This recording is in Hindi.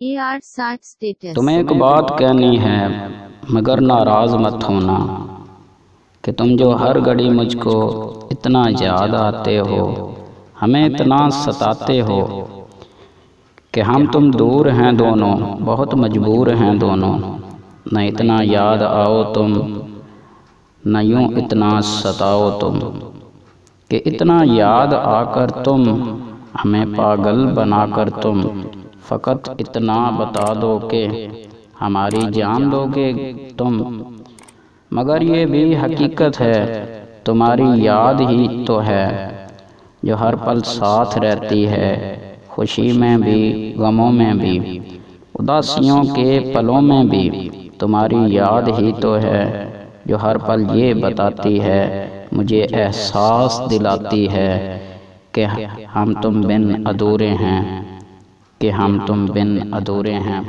AR60 status. तुम्हें एक बात कहनी है मगर नाराज मत होना कि तुम जो हर घड़ी मुझको इतना याद आते हो, हमें इतना सताते हो कि हम तुम दूर हैं दोनों, बहुत मजबूर हैं दोनों। न इतना याद आओ तुम, न यूं इतना सताओ तुम कि इतना याद आकर तुम हमें पागल बनाकर तुम फ़कत इतना बता दो कि हमारी जान दोगे तुम। मगर ये भी हकीकत है तुम्हारी याद ही तो है जो हर पल साथ रहती है, खुशी में भी गमों में भी, उदासियों के पलों में भी। तुम्हारी याद ही तो है जो हर पल ये बताती है, मुझे एहसास दिलाती है कि हम तुम बिन अधूरे हैं, कि हम तुम बिन अधूरे हैं।